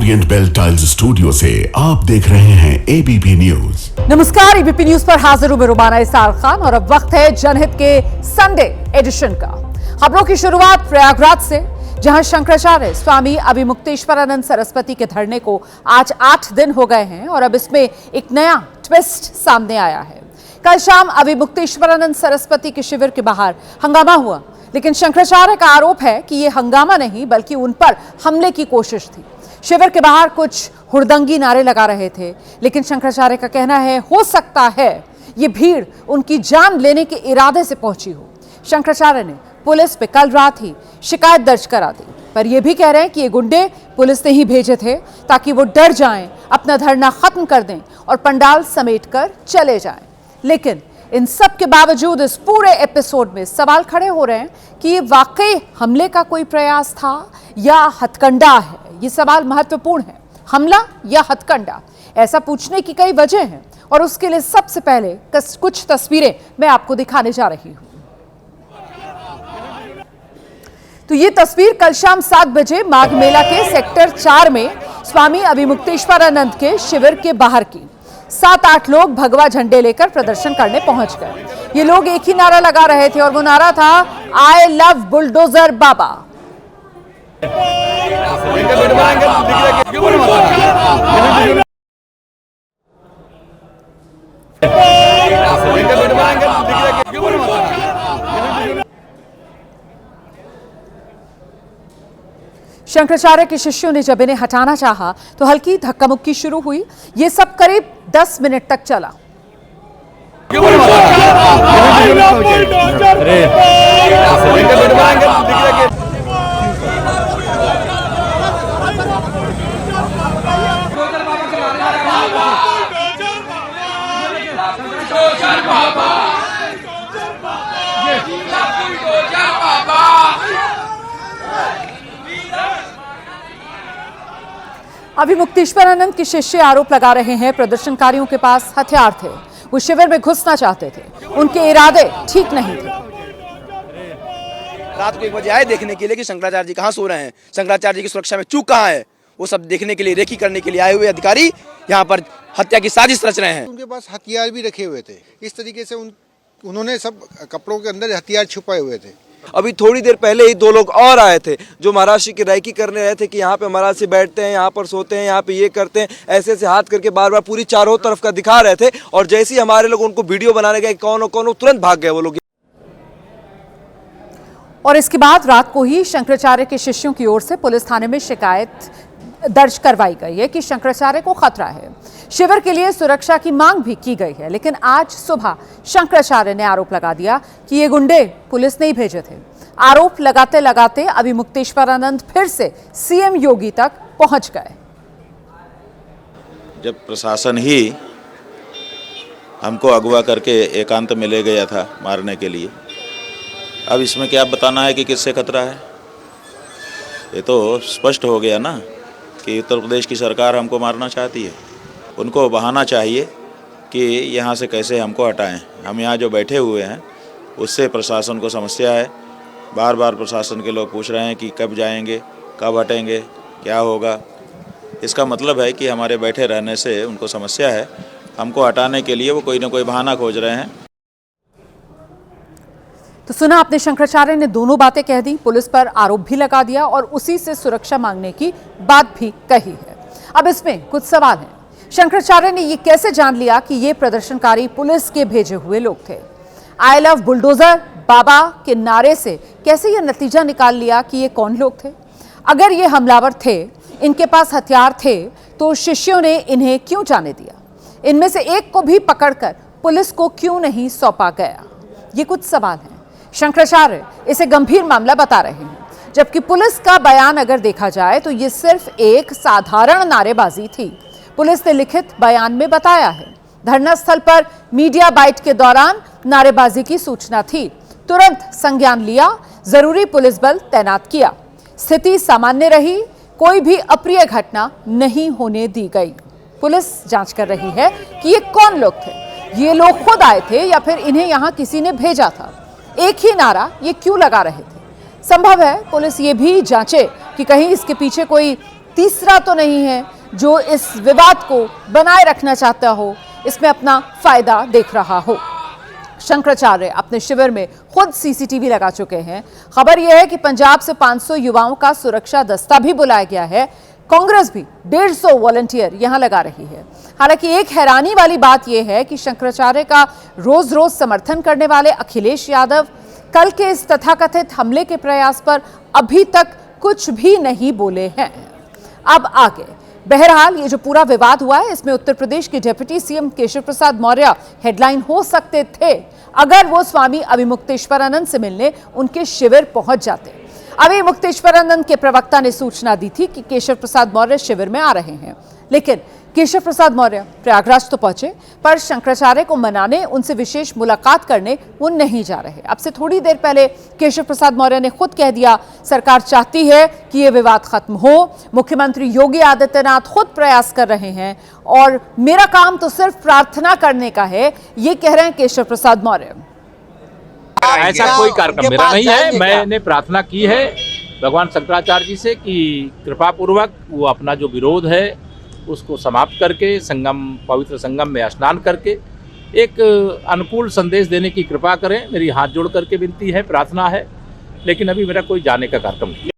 Orient bell tiles studio से आप देख रहे हैं एबीपी न्यूज। नमस्कार, एबीपी न्यूज पर हाजिर हूं मैं रुमाना इसार खान और अब वक्त है जनहित के संडे एडिशन का। खबरों की शुरुआत प्रयागराज से, जहां शंकराचार्य स्वामी अभिमुक्तेश्वरानंद सरस्वती के धरने को आज 8 दिन हो गए हैं और अब इसमें एक नया ट्विस्ट सामने आया है। कल शाम अभिमुक्तेश्वरानंद सरस्वती के शिविर के बाहर हंगामा हुआ, लेकिन शंकराचार्य का आरोप है कि यह हंगामा नहीं बल्कि उन पर हमले की कोशिश थी। शिविर के बाहर कुछ हुड़दंगी नारे लगा रहे थे, लेकिन शंकराचार्य का कहना है हो सकता है ये भीड़ उनकी जान लेने के इरादे से पहुंची हो। शंकराचार्य ने पुलिस पे कल रात ही शिकायत दर्ज करा दी, पर यह भी कह रहे हैं कि ये गुंडे पुलिस ने ही भेजे थे ताकि वो डर जाएं, अपना धरना खत्म कर दें और पंडाल समेट कर चले जाएं। लेकिन इन सब के बावजूद इस पूरे एपिसोड में सवाल खड़े हो रहे हैं कि ये वाकई हमले का कोई प्रयास था या हथकंडा है। ये सवाल महत्वपूर्ण है, हमला या हथकंडा। ऐसा पूछने की कई वजह हैं और उसके लिए सबसे पहले कुछ तस्वीरें मैं आपको दिखाने जा रही हूं। तो ये तस्वीर कल शाम 7 बजे माघ मेला के सेक्टर 4 में स्वामी अभिमुक्तेश्वरानंद के शिविर के बाहर की 7-8 लोग भगवा झंडे लेकर प्रदर्शन करने पहुंच गए। ये लोग एक ही नारा लगा रहे थे और वो नारा था आई लव बुलडोजर बाबा। शंकराचार्य के शिष्यों ने जब इन्हें हटाना चाहा तो हल्की धक्का मुक्की शुरू हुई। ये सब करीब 10 मिनट तक चला। अभिमुक्तेश्वरानंद के शिष्य आरोप लगा रहे हैं प्रदर्शनकारियों के पास हथियार थे, वो शिविर में घुसना चाहते थे, उनके इरादे ठीक नहीं थे। रात को 1 बजे आए देखने के लिए कि शंकराचार्य जी कहाँ सो रहे हैं, शंकराचार्य जी की सुरक्षा में चूक कहाँ है, वो सब देखने के लिए रेकी करने के लिए आए हुए अधिकारी यहाँ पर हत्या की साजिश रच रहे हैं। उनके पास हथियार भी रखे हुए थे, इस तरीके से उन्होंने सब कपड़ों के अंदर हथियार छुपाए हुए थे। अभी थोड़ी देर पहले ही 2 लोग और आए थे जो महाराज जी की रैकी करने रहे थे कि यहाँ पे महाराज जी बैठते हैं, यहाँ पर सोते हैं, यहाँ पे ये करते हैं, ऐसे ऐसे हाथ करके बार बार पूरी चारों तरफ का दिखा रहे थे। और जैसे ही हमारे लोग उनको वीडियो बनाने गए कौन तुरंत भाग गए वो लोग। और इसके बाद रात को ही शंकराचार्य के शिष्यों की ओर से पुलिस थाने में शिकायत दर्ज करवाई गई है कि शंकराचार्य को खतरा है। शिविर के लिए सुरक्षा की मांग भी की गई है, लेकिन आज सुबह शंकराचार्य ने आरोप लगा दिया कि ये गुंडे पुलिस ने ही भेजे थे। आरोप लगाते लगाते अभिमुक्तेश्वरानंद फिर से सीएम योगी तक पहुंच गए। जब प्रशासन ही हमको अगवा करके एकांत में ले गया था मारने के लिए, अब इसमें क्या बताना है कि किससे खतरा है? ये तो स्पष्ट हो गया ना कि उत्तर प्रदेश की सरकार हमको मारना चाहती है। उनको बहाना चाहिए कि यहाँ से कैसे हमको हटाएं। हम यहाँ जो बैठे हुए हैं उससे प्रशासन को समस्या है। बार बार प्रशासन के लोग पूछ रहे हैं कि कब जाएंगे, कब हटेंगे, क्या होगा। इसका मतलब है कि हमारे बैठे रहने से उनको समस्या है। हमको हटाने के लिए वो कोई ना कोई बहाना खोज रहे हैं। तो सुना आपने, शंकराचार्य ने दोनों बातें कह दी, पुलिस पर आरोप भी लगा दिया और उसी से सुरक्षा मांगने की बात भी कही है। अब इसमें कुछ सवाल हैं। शंकराचार्य ने ये कैसे जान लिया कि ये प्रदर्शनकारी पुलिस के भेजे हुए लोग थे? आई लव बुलडोजर बाबा के नारे से कैसे ये नतीजा निकाल लिया कि ये कौन लोग थे? अगर ये हमलावर थे, इनके पास हथियार थे, तो शिष्यों ने इन्हें क्यों जाने दिया? इनमें से एक को भी पकड़कर पुलिस को क्यों नहीं सौंपा गया? ये कुछ सवाल हैं। शंकराचार्य इसे गंभीर मामला बता रहे हैं, जबकि पुलिस का बयान अगर देखा जाए तो ये सिर्फ एक साधारण नारेबाजी थी। पुलिस ने लिखित बयान में बताया है, धरना स्थल पर मीडिया बाइट के दौरान नारेबाजी की सूचना थी, तुरंत संज्ञान लिया, जरूरी पुलिस बल तैनात किया, स्थिति सामान्य रही, कोई भी अप्रिय घटना नहीं होने दी गई। पुलिस जांच कर रही है कि ये कौन लोग थे, ये लोग खुद आए थे या फिर इन्हें यहां किसी ने भेजा था। एक ही नारा ये क्यों लगा रहे थे? संभव है पुलिस ये भी जांचे कि कहीं इसके पीछे कोई तीसरा तो नहीं है जो इस विवाद को बनाए रखना चाहता हो, इसमें अपना फायदा देख रहा हो। शंकराचार्य अपने शिविर में खुद सीसीटीवी लगा चुके हैं। खबर यह है कि पंजाब से 500 युवाओं का सुरक्षा दस्ता भी बुलाया गया है। कांग्रेस भी 150 वॉलंटियर यहां लगा रही है। हालांकि एक हैरानी वाली बात यह है कि शंकराचार्य का रोज रोज समर्थन करने वाले अखिलेश यादव कल के इस तथाकथित हमले के प्रयास पर अभी तक कुछ भी नहीं बोले हैं। अब आगे बहरहाल ये जो पूरा विवाद हुआ है, इसमें उत्तर प्रदेश के deputy CM Keshav Prasad Maurya headline हो सकते थे अगर वो स्वामी अभिमुक्तेश्वरानंद से मिलने उनके शिविर पहुंच जाते। अभिमुक्तेश्वरानंद के प्रवक्ता ने सूचना दी थी कि केशव प्रसाद मौर्य शिविर में आ रहे हैं, लेकिन केशव प्रसाद मौर्य प्रयागराज तो पहुंचे, पर शंकराचार्य को मनाने, उनसे विशेष मुलाकात करने वो नहीं जा रहे। अब से थोड़ी देर पहले केशव प्रसाद मौर्य ने खुद कह दिया, सरकार चाहती है कि ये विवाद खत्म हो। मुख्यमंत्री योगी आदित्यनाथ खुद प्रयास कर रहे हैं और मेरा काम तो सिर्फ प्रार्थना करने का है, ये कह रहे हैं केशव प्रसाद मौर्य। ऐसा कोई कार्यक्रम मेरा नहीं है। मैंने प्रार्थना की है भगवान शंकराचार्य जी से कि कृपा पूर्वक वो अपना जो विरोध है उसको समाप्त करके संगम, पवित्र संगम में स्नान करके एक अनुकूल संदेश देने की कृपा करें। मेरी हाथ जोड़ करके विनती है, प्रार्थना है, लेकिन अभी मेरा कोई जाने का कार्यक्रम नहीं।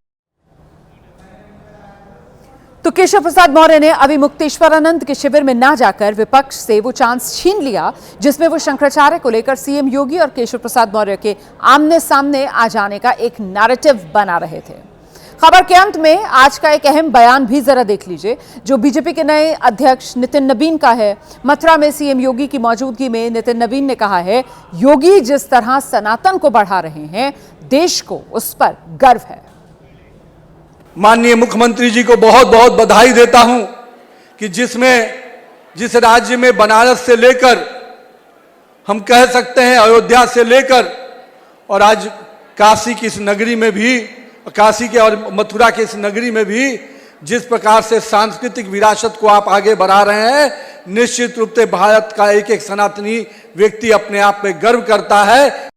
तो केशव प्रसाद मौर्य ने अभिमुक्तेश्वरानंद के शिविर में ना जाकर विपक्ष से वो चांस छीन लिया जिसमें वो शंकराचार्य को लेकर सीएम योगी और केशव प्रसाद मौर्य के आमने सामने आ जाने का एक नैरेटिव बना रहे थे। खबर के अंत में आज का एक अहम बयान भी जरा देख लीजिए, जो बीजेपी के नए अध्यक्ष नितिन नबीन का है। मथुरा में सीएम योगी की मौजूदगी में नितिन नबीन ने कहा है, योगी जिस तरह सनातन को बढ़ा रहे हैं, देश को उस पर गर्व है। माननीय मुख्यमंत्री जी को बहुत बहुत बधाई देता हूं कि जिस राज्य में बनारस से लेकर हम कह सकते हैं अयोध्या से लेकर और आज काशी की इस नगरी में भी, काशी के और मथुरा के इस नगरी में भी जिस प्रकार से सांस्कृतिक विरासत को आप आगे बढ़ा रहे हैं, निश्चित रूप से भारत का एक एक सनातनी व्यक्ति अपने आप में गर्व करता है।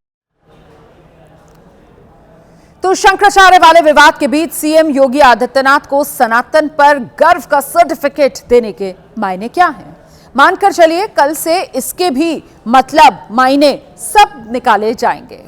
तो शंकराचार्य वाले विवाद के बीच सीएम योगी आदित्यनाथ को सनातन पर गर्व का सर्टिफिकेट देने के मायने क्या हैं? मानकर चलिए कल से इसके भी मतलब, मायने सब निकाले जाएंगे।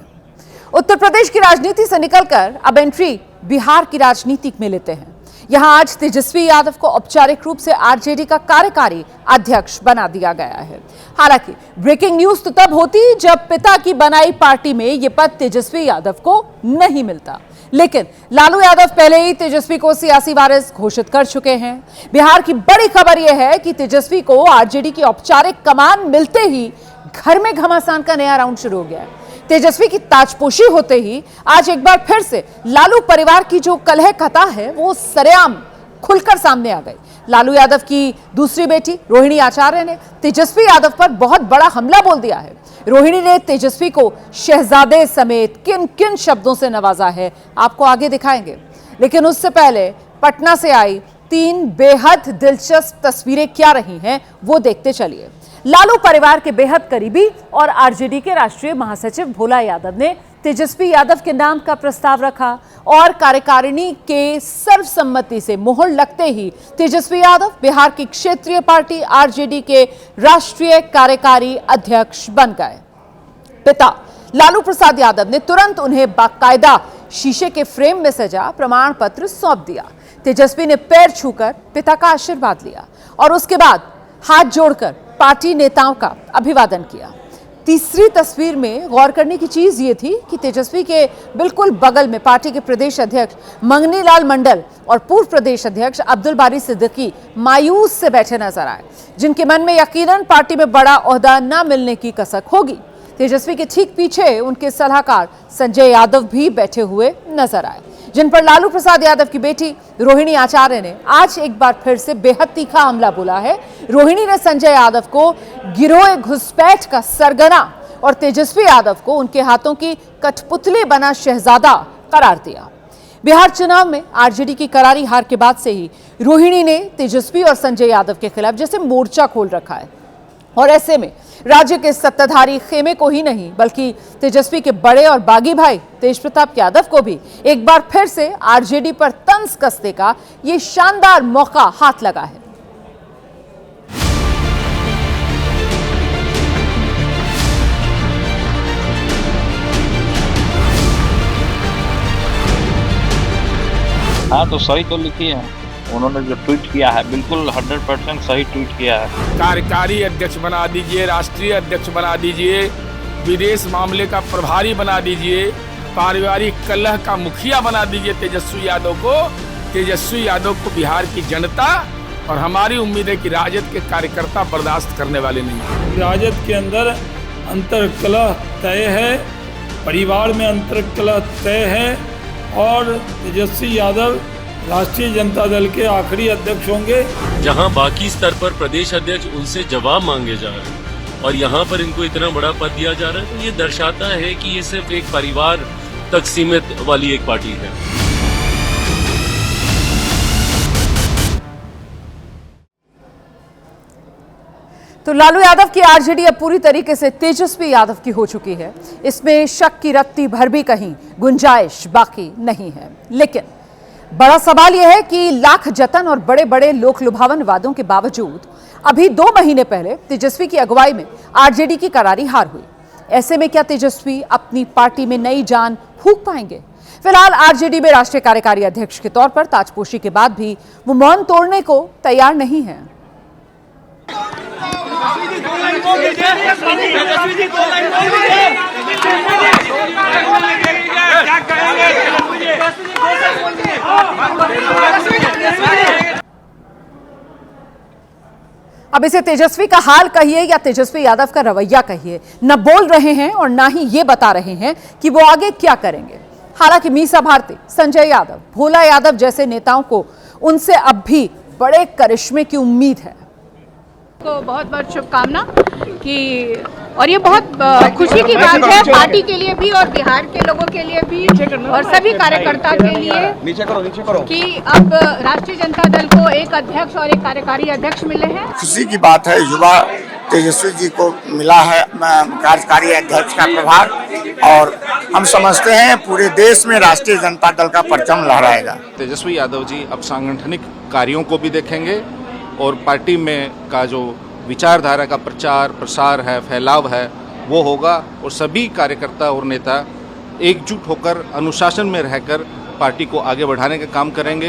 उत्तर प्रदेश की राजनीति से निकलकर अब एंट्री बिहार की राजनीति में लेते हैं। यहां आज तेजस्वी यादव को औपचारिक रूप से आरजेडी का कार्यकारी अध्यक्ष बना दिया गया है। हालांकि ब्रेकिंग न्यूज तो तब होती जब पिता की बनाई पार्टी में यह पद तेजस्वी यादव को नहीं मिलता, लेकिन लालू यादव पहले ही तेजस्वी को सियासी वारिस घोषित कर चुके हैं। बिहार की बड़ी खबर यह है कि तेजस्वी को आरजेडी की औपचारिक कमान मिलते ही घर में घमासान का नया राउंड शुरू हो गया है। तेजस्वी की ताजपोशी होते ही आज एक बार फिर से लालू परिवार की जो कलह कथा है वो सरेआम खुलकर सामने आ गई। लालू यादव की दूसरी बेटी रोहिणी आचार्य ने तेजस्वी यादव पर बहुत बड़ा हमला बोल दिया है। रोहिणी ने तेजस्वी को शहजादे समेत किन किन शब्दों से नवाजा है, आपको आगे दिखाएंगे, लेकिन उससे पहले पटना से आई 3 बेहद दिलचस्प तस्वीरें क्या रही हैं वो देखते चलिए। लालू परिवार के बेहद करीबी और आरजेडी के राष्ट्रीय महासचिव भोला यादव ने तेजस्वी यादव के नाम का प्रस्ताव रखा और कार्यकारिणी के सर्वसम्मति से मोहर लगते ही तेजस्वी यादव बिहार की क्षेत्रीय पार्टी आरजेडी के राष्ट्रीय कार्यकारी अध्यक्ष बन गए। पिता लालू प्रसाद यादव ने तुरंत उन्हें बाकायदा शीशे के फ्रेम में सजा प्रमाण पत्र सौंप दिया। तेजस्वी ने पैर छूकर पिता का आशीर्वाद लिया और उसके बाद हाथ जोड़कर पार्टी नेताओं का अभिवादन किया। तीसरी तस्वीर में गौर करने की चीज ये थी कि तेजस्वी के बिल्कुल बगल में पार्टी के प्रदेश अध्यक्ष मंगनी लाल मंडल और पूर्व प्रदेश अध्यक्ष अब्दुल बारी सिद्दीकी मायूस से बैठे नजर आए, जिनके मन में यकीनन पार्टी में बड़ा ओहदा न मिलने की कसक होगी। तेजस्वी के ठीक पीछे उनके सलाहकार संजय यादव भी बैठे हुए नजर आए, जिन पर लालू प्रसाद यादव की बेटी रोहिणी आचार्य ने आज एक बार फिर से बेहद तीखा हमला बोला है। रोहिणी ने संजय यादव को गिरोह घुसपैठ का सरगना और तेजस्वी यादव को उनके हाथों की कठपुतली बना शहजादा करार दिया। बिहार चुनाव में आरजेडी की करारी हार के बाद से ही रोहिणी ने तेजस्वी और संजय यादव के खिलाफ जैसे मोर्चा खोल रखा है और ऐसे में राज्य के सत्ताधारी खेमे को ही नहीं बल्कि तेजस्वी के बड़े और बागी भाई तेज प्रताप यादव को भी एक बार फिर से आरजेडी पर तंज कसने का ये शानदार मौका हाथ लगा है। हाँ तो सही तो लिखी है उन्होंने, जो ट्वीट किया है बिल्कुल 100% सही ट्वीट किया है। कार्यकारी अध्यक्ष बना दीजिए, राष्ट्रीय अध्यक्ष बना दीजिए, विदेश मामले का प्रभारी बना दीजिए, पारिवारिक कलह का मुखिया बना दीजिए तेजस्वी यादव को। तेजस्वी यादव को बिहार की जनता और हमारी उम्मीद है कि राजद के कार्यकर्ता बर्दाश्त करने वाले नहीं हैं। राजद के अंदर अंतर्कलह तय है, परिवार में अंतर्कलह तय है और तेजस्वी यादव राष्ट्रीय जनता दल के आखिरी अध्यक्ष होंगे। जहां बाकी स्तर पर प्रदेश अध्यक्ष उनसे जवाब मांगे जा रहे हैं और यहां पर इनको इतना बड़ा पद दिया जा रहा है, तो ये दर्शाता है कि ये सिर्फ एक परिवार तक सीमित वाली एक पार्टी है। तो लालू यादव की आरजेडी अब पूरी तरीके से तेजस्वी यादव की हो चुकी है। इसमें शक की रत्ती भर भी कहीं गुंजाइश बाकी नहीं है। लेकिन बड़ा सवाल यह है कि लाख जतन और बड़े बड़े लोक लुभावन वादों के बावजूद अभी 2 महीने पहले तेजस्वी की अगुवाई में आरजेडी की करारी हार हुई। ऐसे में क्या तेजस्वी अपनी पार्टी में नई जान फूंक पाएंगे? फिलहाल आरजेडी में राष्ट्रीय कार्यकारी अध्यक्ष के तौर पर ताजपोशी के बाद भी वो मौन तोड़ने को तैयार नहीं है। अब इसे तेजस्वी का हाल कहिए या तेजस्वी यादव का रवैया कहिए, न बोल रहे हैं और ना ही ये बता रहे हैं कि वो आगे क्या करेंगे। हालांकि मीसा भारती, संजय यादव, भोला यादव जैसे नेताओं को उनसे अब भी बड़े करिश्मे की उम्मीद है। को बहुत बहुत शुभकामना कि, और ये बहुत खुशी की बात है पार्टी के लिए भी और बिहार के लोगों के लिए भी और सभी कार्यकर्ता के लिए कि अब राष्ट्रीय जनता दल को एक अध्यक्ष और एक कार्यकारी अध्यक्ष मिले हैं। खुशी की बात है, युवा तेजस्वी जी को मिला है कार्यकारी अध्यक्ष का प्रभार और हम समझते हैं पूरे देश में राष्ट्रीय जनता दल का परचम लहराएगा। तेजस्वी यादव जी अब सांगठनिक कार्यों को भी देखेंगे और पार्टी में का जो विचारधारा का प्रचार प्रसार है, फैलाव है, वो होगा और सभी कार्यकर्ता और नेता एकजुट होकर अनुशासन में रहकर पार्टी को आगे बढ़ाने का काम करेंगे।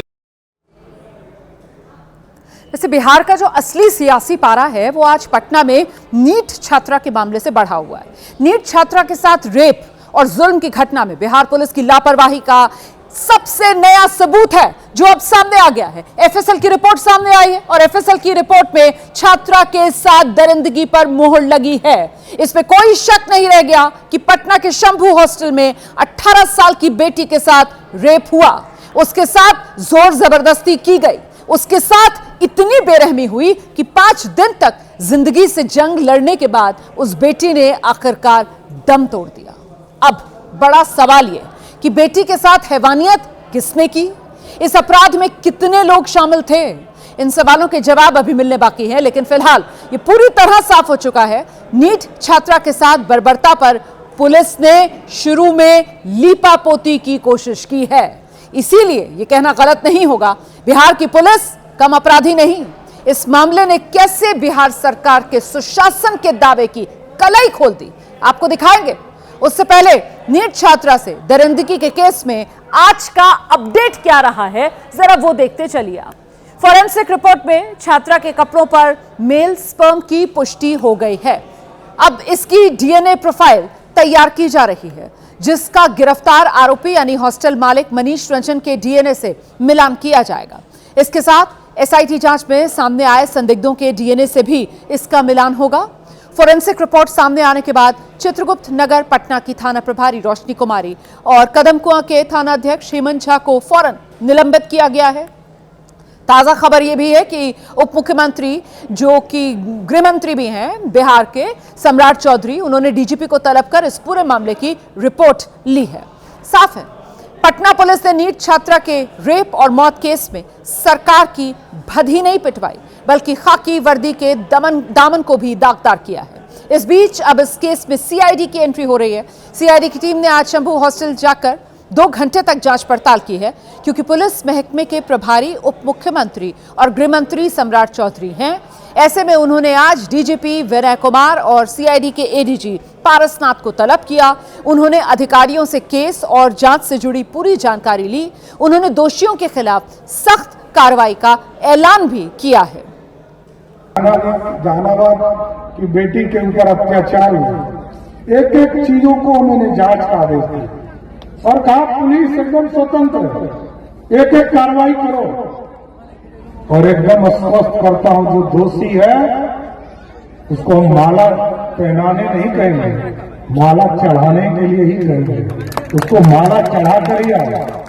वैसे बिहार का जो असली सियासी पारा है वो आज पटना में नीट छात्रा के मामले से बढ़ा हुआ है। नीट छात्रा के साथ रेप और जुल्म की घटना में बिहार पुलिस की लापरवाही का सबसे नया सबूत है जो अब सामने आ गया है। एफएसएल की रिपोर्ट सामने आई है और एफएसएल की रिपोर्ट में छात्रा के साथ दरिंदगी पर मोहर लगी है। इसमें कोई शक नहीं रह गया कि पटना के शंभू हॉस्टल में 18 साल की बेटी के साथ रेप हुआ, उसके साथ जोर जबरदस्ती की गई, उसके साथ इतनी बेरहमी हुई कि 5 दिन तक जिंदगी से जंग लड़ने के बाद उस बेटी ने आखिरकार दम तोड़ दिया। अब बड़ा सवाल यह कि बेटी के साथ हैवानियत किसने की, इस अपराध में कितने लोग शामिल थे, इन सवालों के जवाब अभी मिलने बाकी है। लेकिन फिलहाल ये पूरी तरह साफ हो चुका है, नीट छात्रा के साथ बर्बरता पर पुलिस ने शुरू में लीपापोती की कोशिश की है। इसीलिए ये कहना गलत नहीं होगा बिहार की पुलिस कम अपराधी नहीं। इस मामले ने कैसे बिहार सरकार के सुशासन के दावे की कलाई खोल दी, आपको दिखाएंगे। उससे पहले नीट छात्रा से दरिंदगी के केस में आज का अपडेट क्या रहा है, जरा वो देखते चलिए आप। फॉरेंसिक रिपोर्ट में छात्रा के कपड़ों पर मेल स्पर्म की पुष्टि हो गई है। अब इसकी डीएनए प्रोफाइल तैयार की जा रही है, जिसका गिरफ्तार आरोपी यानी हॉस्टल मालिक मनीष रंजन के डीएनए से मिलान किया जाएगा। इसके साथ एसआईटी जांच में सामने आए संदिग्धों के डीएनए से भी इसका मिलान होगा। फोरेंसिक रिपोर्ट सामने आने के बाद चित्रगुप्त नगर पटना की थाना प्रभारी रोशनी कुमारी और कदमकुआं के थाना अध्यक्ष हेमंत झा को फौरन निलंबित किया गया है। ताजा खबर यह भी है कि उप मुख्यमंत्री जो कि गृह मंत्री भी हैं बिहार के, सम्राट चौधरी, उन्होंने डीजीपी को तलब कर इस पूरे मामले की रिपोर्ट ली है। साफ है पटना पुलिस ने नीट छात्रा के रेप और मौत केस में सरकार की भद्दी नहीं पिटवाई, बल्कि खाकी वर्दी के दामन को भी दागदार किया है। इस बीच अब इस केस में सीआईडी की एंट्री हो रही है। सीआईडी की टीम ने आज शंभू हॉस्टल जाकर 2 घंटे तक जांच पड़ताल की है, क्योंकि पुलिस महकमे के प्रभारी उप मुख्यमंत्री और गृह मंत्री सम्राट चौधरी हैं। ऐसे में उन्होंने आज डीजीपी विनय कुमार और सीआईडी के एडीजी पारसनाथ को तलब किया। उन्होंने अधिकारियों से केस और जांच से जुड़ी पूरी जानकारी ली। उन्होंने दोषियों के खिलाफ सख्त कार्रवाई का ऐलान भी किया है। जहानाबाद की बेटी के ऊपर अत्याचार हुआ, एक एक चीजों को उन्होंने जांच का आदेश दिया और कहा पुलिस एकदम स्वतंत्र है, एक एक कार्रवाई करो। और एकदम स्पष्ट करता हूं, जो दोषी है उसको हम माला पहनाने नहीं कहेंगे, माला चढ़ाने के लिए ही कहेंगे, उसको माला चढ़ा कर ही आएगा।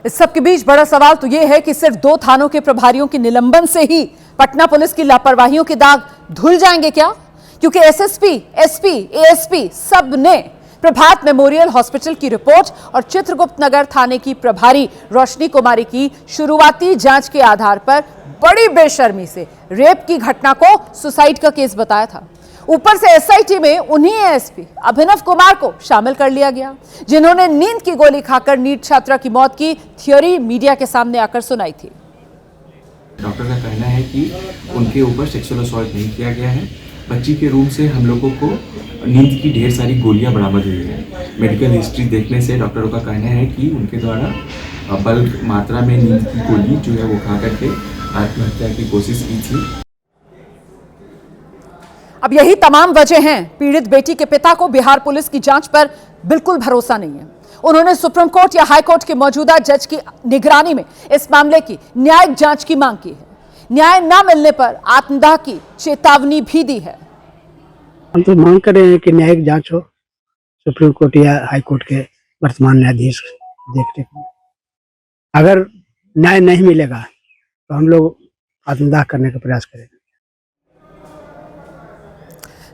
इस सबके बीच बड़ा सवाल तो यह है कि सिर्फ 2 थानों के प्रभारियों के निलंबन से ही पटना पुलिस की लापरवाहियों के दाग धुल जाएंगे क्या? क्योंकि एसएसपी, एसपी, एएसपी सब ने प्रभात मेमोरियल हॉस्पिटल की रिपोर्ट और चित्रगुप्त नगर थाने की प्रभारी रोशनी कुमारी की शुरुआती जांच के आधार पर बड़ी बेशर्मी से रेप की घटना को सुसाइड का केस बताया था। ऊपर से एसआईटी में उन्हीं एएसपी अभिनव कुमार को शामिल कर लिया गया, जिन्होंने नींद की गोली खाकर नीट छात्रा की मौत की थ्योरी मीडिया के सामने आकर सुनाई थी। डॉक्टर का कहना है कि उनके ऊपर सेक्सुअल असॉल्ट नहीं किया गया है। बच्ची के रूम से हम लोगों को नींद की ढेर सारी गोलियां बरामद हुई है। मेडिकल हिस्ट्री देखने से डॉक्टरों का कहना है कि उनके द्वारा बल्क मात्रा में नींद की गोली जो है वो खा करके आत्महत्या की कोशिश की थी। अब यही तमाम वजह हैं पीड़ित बेटी के पिता को बिहार पुलिस की जांच पर बिल्कुल भरोसा नहीं है। उन्होंने सुप्रीम कोर्ट या हाई कोर्ट के मौजूदा जज की निगरानी में इस मामले की न्यायिक जांच की मांग की है। न्याय न मिलने पर आत्मदाह की चेतावनी भी दी है। हम तो मांग कर रहे हैं कि न्यायिक जांच हो, सुप्रीम कोर्ट या हाई कोर्ट के वर्तमान न्यायाधीश देखने को। अगर न्याय नहीं मिलेगा तो हम लोग आत्मदाह करने का प्रयास करेंगे।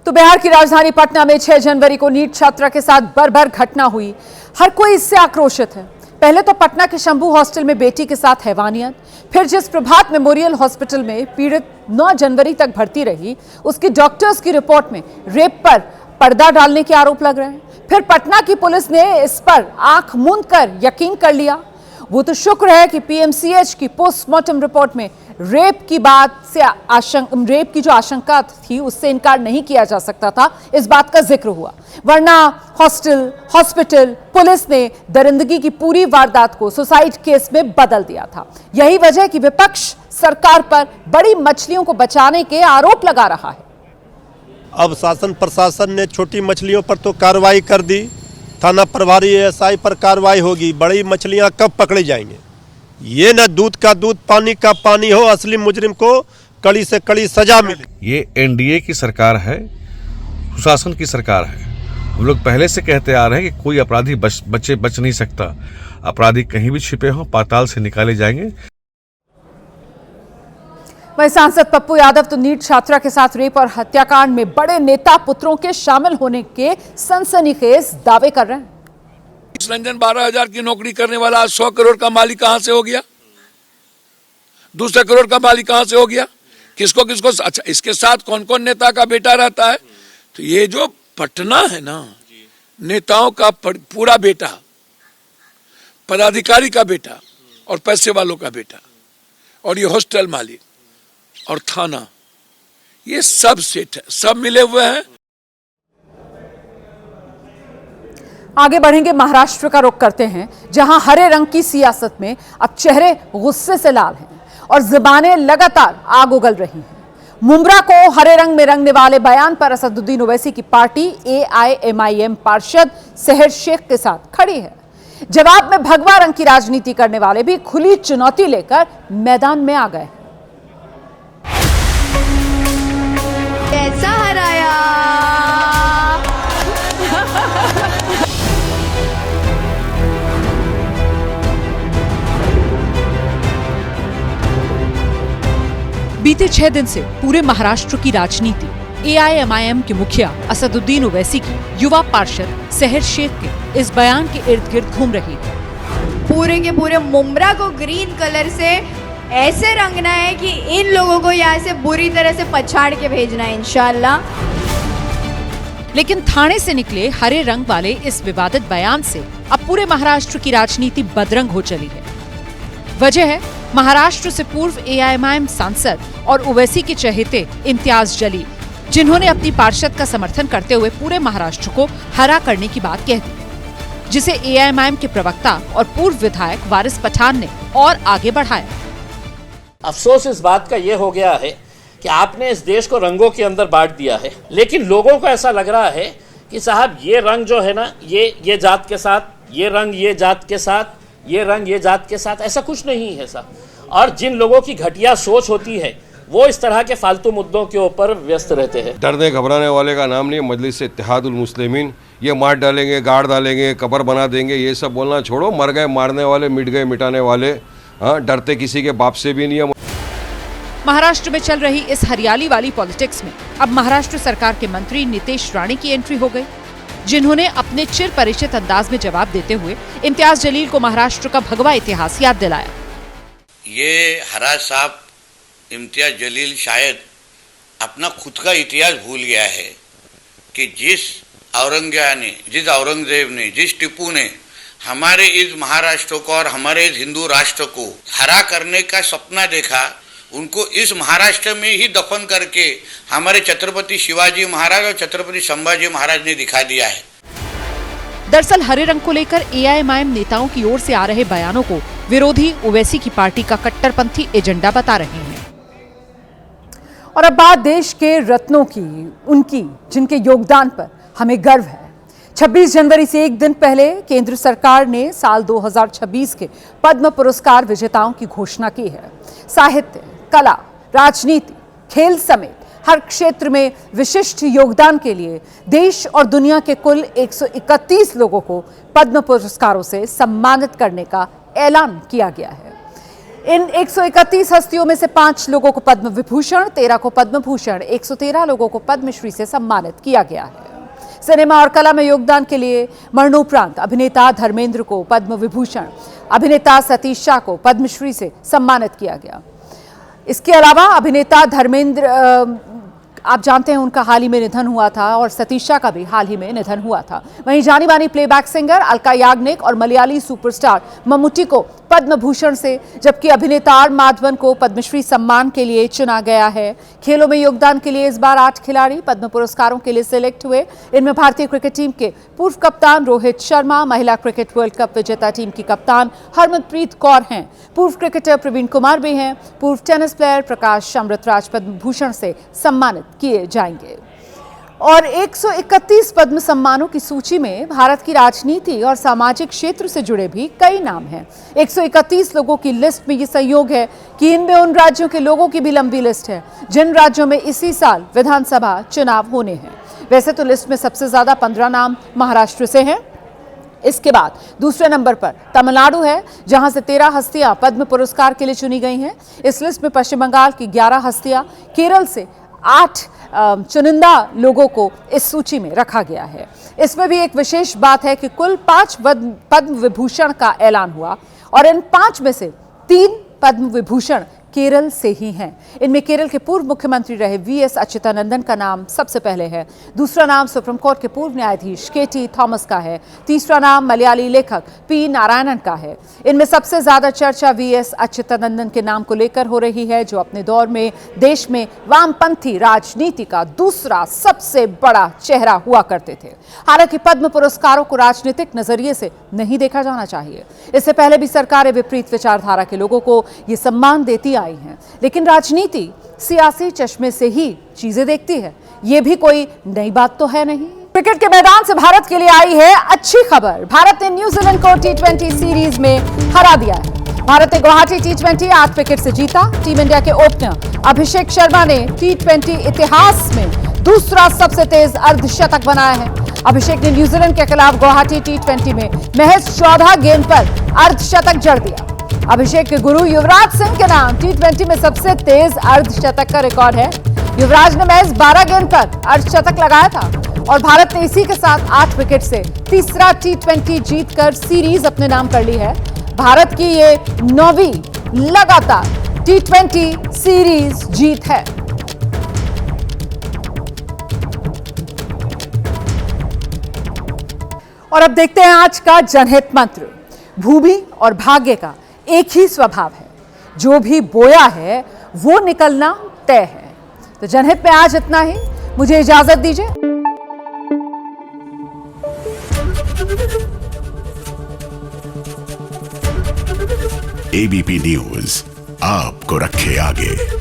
तो बिहार की राजधानी पटना में 6 जनवरी को नीट छात्रा के साथ बर्बर घटना हुई। हर कोई इससे आक्रोशित है। पहले तो पटना के शंभू हॉस्टल में बेटी के साथ हैवानियत, फिर जिस प्रभात मेमोरियल हॉस्पिटल में पीड़ित 9 जनवरी तक भर्ती रही, उसकी डॉक्टर्स की रिपोर्ट में रेप पर पर्दा डालने के आरोप लग रहे हैं। फिर पटना की पुलिस ने इस पर आंख मूंद कर यकीन कर लिया। वो तो शुक्र है कि पीएमसीएच की पोस्टमार्टम रिपोर्ट में रेप की जो आशंका थी उससे इनकार नहीं किया जा सकता था, इस बात का जिक्र हुआ। वरना हॉस्पिटल पुलिस ने दरिंदगी की पूरी वारदात को सुसाइड केस में बदल दिया था। यही वजह कि विपक्ष सरकार पर बड़ी मछलियों को बचाने के आरोप लगा रहा है। अब शासन प्रशासन ने छोटी मछलियों पर तो कार्रवाई कर दी, थाना प्रभारी एएसआई पर कार्रवाई होगी, बड़ी मछलियां कब पकड़ी जाएंगे? ये न दूध का दूध पानी का पानी हो, असली मुजरिम को कड़ी से कड़ी सजा मिले। ये एनडीए की सरकार है, सुशासन की सरकार है। हम लोग पहले से कहते आ रहे हैं कि कोई अपराधी बच नहीं सकता। अपराधी कहीं भी छिपे हों, पाताल से निकाले जाएंगे। वहीं सांसद पप्पू यादव तो नीट छात्रा के साथ रेप और हत्याकांड में बड़े नेता पुत्रों के शामिल होने के सनसनीखेज दावे कर रहे हैं। रंजन 12,000 की नौकरी करने वाला 100 करोड़ का मालिक कहां से हो गया? 200 करोड़ का मालिक कहां से हो गया? किसको अच्छा, इसके साथ कौन कौन नेता का बेटा रहता है? तो ये जो पटना है ना, नेताओं का पूरा बेटा, पदाधिकारी का बेटा और पैसे वालों का बेटा, और ये हॉस्टल मालिक और थाना, ये सब सेट है, सब मिले हुए हैं। आगे बढ़ेंगे, महाराष्ट्र का रुख करते हैं, जहां हरे रंग की सियासत में अब चेहरे गुस्से से लाल हैं और जुबानें लगातार आग उगल रही हैं। मुंब्रा को हरे रंग में रंगने वाले बयान पर असदुद्दीन ओवैसी की पार्टी AIMIM पार्षद सहर शेख के साथ खड़ी है। जवाब में भगवा रंग की राजनीति करने वाले भी खुली चुनौती लेकर मैदान में आ गए। कैसा हराया? बीते 6 दिन से पूरे महाराष्ट्र की राजनीति AIMIM के मुखिया असदुद्दीन ओवैसी की युवा पार्षद सहर शेख के इस बयान के इर्द गिर्द घूम रही है। पूरे के पूरे मुंब्रा को ग्रीन कलर से ऐसे रंगना है कि इन लोगों को यहाँ से बुरी तरह से पछाड़ के भेजना है इंशाल्लाह। लेकिन थाने से निकले हरे रंग वाले इस विवादित बयान से अब पूरे महाराष्ट्र की राजनीति बदरंग हो चली है। वजह है महाराष्ट्र से पूर्व एआईएमआईएम सांसद और ओवैसी के चहेते इम्तियाज जलील, जिन्होंने अपनी पार्षद का समर्थन करते हुए पूरे महाराष्ट्र को हरा करने की बात कह दी, जिसे एआईएमआईएम के प्रवक्ता और पूर्व विधायक वारिस पठान ने और आगे बढ़ाया। अफसोस इस बात का ये हो गया है कि आपने इस देश को रंगों के अंदर बांट दिया है, लेकिन लोगों को ऐसा लग रहा है कि साहब ये रंग जो है ना, ये जात के साथ, ये रंग ये जात के साथ, ये रंग ये जात के साथ, ऐसा कुछ नहीं है साहब। और जिन लोगों की घटिया सोच होती है वो इस तरह के फालतू मुद्दों के ऊपर व्यस्त रहते हैं। डरने घबराने वाले का नाम नहीं, मजलिस इत्तेहादुल मुस्लिमीन, ये मार डालेंगे, गाड़ डालेंगे, कब्र बना देंगे, ये सब बोलना छोड़ो। मर गए मारने वाले, मिट गए मिटाने वाले, हाँ, डरते किसी के बाप से भी नहीं है। महाराष्ट्र में चल रही इस हरियाली वाली पॉलिटिक्स में अब महाराष्ट्र सरकार के मंत्री नितेश राणे की एंट्री हो गई, जिन्होंने अपने चिर परिचित अंदाज में जवाब देते हुए इम्तियाज जलील को महाराष्ट्र का भगवा इतिहास याद दिलाया। ये हराज साहब इम्तियाज जलील शायद अपना खुद का इतिहास भूल गया है कि जिस औरंगजेब ने, जिस टिप्पू ने हमारे इस महाराष्ट्र को और हमारे इस हिंदू राष्ट्र को हरा करने का सपना देखा, उनको इस महाराष्ट्र में ही दफन करके हमारे छत्रपति शिवाजी महाराज और छत्रपति संभाजी महाराज ने दिखा दिया है। दरअसल हरे रंग को लेकर एआईएमआईएम नेताओं की ओर से आ रहे बयानों को विरोधी ओवैसी की पार्टी का कट्टरपंथी एजेंडा बता रहे हैं। और अब बात देश के रत्नों की, उनकी जिनके योगदान पर हमें गर्व है। 26 जनवरी से एक दिन पहले केंद्र सरकार ने साल 2026 के पद्म पुरस्कार विजेताओं की घोषणा की है। साहित्य, कला, राजनीति, खेल समेत हर क्षेत्र में विशिष्ट योगदान के लिए देश और दुनिया के कुल 131 लोगों को पद्म पुरस्कारों से सम्मानित करने का ऐलान किया गया है। इन 131 हस्तियों में से 5 लोगों को पद्म विभूषण, 13 को पद्म भूषण, 113 लोगों को पद्मश्री से सम्मानित किया गया है। सिनेमा और कला में योगदान के लिए मरणोपरांत अभिनेता धर्मेंद्र को पद्म विभूषण, अभिनेता सतीश शाह को पद्मश्री से सम्मानित किया गया। इसके अलावा अभिनेता धर्मेंद्र, आप जानते हैं उनका हाल ही में निधन हुआ था और सतीश शाह का भी हाल ही में निधन हुआ था। वहीं जानी मानी प्लेबैक सिंगर अलका याग्निक और मलयाली सुपरस्टार मम्मूटी को पद्म भूषण से, जबकि अभिनेता आर माधवन को पद्मश्री सम्मान के लिए चुना गया है। खेलों में योगदान के लिए इस बार 8 खिलाड़ी पद्म पुरस्कारों के लिए सिलेक्ट हुए। इनमें भारतीय क्रिकेट टीम के पूर्व कप्तान रोहित शर्मा, महिला क्रिकेट वर्ल्ड कप विजेता टीम की कप्तान हरमनप्रीत कौर हैं, पूर्व क्रिकेटर प्रवीण कुमार भी हैं, पूर्व टेनिस प्लेयर प्रकाश अमृतराज पद्म भूषण से सम्मानित किए जाएंगे। और 131 पद्म सम्मानों की सूची में भारत की राजनीति और सामाजिक क्षेत्र से जुड़े भी कई नाम हैं। 131 लोगों की लिस्ट में ये संयोग है कि इनमें उन राज्यों के लोगों की भी लंबी लिस्ट है जिन राज्यों में इसी साल विधानसभा चुनाव होने हैं। वैसे तो लिस्ट में सबसे ज्यादा 15 नाम महाराष्ट्र से हैं। इसके बाद दूसरे नंबर पर तमिलनाडु है, जहां से 13 हस्तियां पद्म पुरस्कार के लिए चुनी गई हैं। इस लिस्ट में पश्चिम बंगाल की 11 हस्तियां, केरल से 8 चुनिंदा लोगों को इस सूची में रखा गया है। इसमें भी एक विशेष बात है कि कुल 5 पद्म विभूषण का ऐलान हुआ और इन 5 में से 3 पद्म विभूषण केरल से ही हैं। इनमें केरल के पूर्व मुख्यमंत्री रहे वीएस अच्युतानंदन का नाम सबसे पहले है। दूसरा नाम सुप्रीम कोर्ट के पूर्व न्यायाधीश केटी थॉमस का है। तीसरा नाम मलयाली लेखक पी नारायणन का है। इनमें सबसे ज्यादा चर्चा वीएस अच्युतानंदन के नाम को लेकर हो रही है, जो अपने दौर में देश में वामपंथी राजनीति का दूसरा सबसे बड़ा चेहरा हुआ करते थे। हालांकि पद्म पुरस्कारों को राजनीतिक नजरिए से नहीं देखा जाना चाहिए। इससे पहले भी सरकारें विपरीत विचारधारा के लोगों को ये सम्मान देती आई हैं, लेकिन राजनीति सियासी चश्मे से ही चीजें देखती है। ये भी कोई नई बात तो है नहीं। क्रिकेट के मैदान से भारत के लिए आई है अच्छी खबर। भारत ने न्यूजीलैंड को T20 सीरीज में हरा दिया है। भारत ने गुवाहाटी T20 8 विकेट से जीता। टीम इंडिया के ओपनर अभिषेक शर्मा ने T20 इतिहास में दूसरा सबसे तेज अर्धशतक बनाया है। अभिषेक ने न्यूजीलैंड के खिलाफ गुवाहाटी T20 में महज 14 गेंद पर अर्धशतक जड़ दिया। अभिषेक के गुरु युवराज सिंह के नाम T20 में सबसे तेज अर्धशतक का रिकॉर्ड है। युवराज ने महज 12 गेंद पर अर्धशतक लगाया था और भारत ने इसी के साथ 8 विकेट से तीसरा T20 जीतकर सीरीज अपने नाम कर ली है। भारत की ये 9वीं लगातार T20 सीरीज जीत है। और अब देखते हैं आज का जनहित मंत्र। भूमि और भाग्य का एक ही स्वभाव है, जो भी बोया है वो निकलना तय है। तो जनहित में आज इतना ही, मुझे इजाजत दीजिए। एबीपी न्यूज आपको रखे आगे।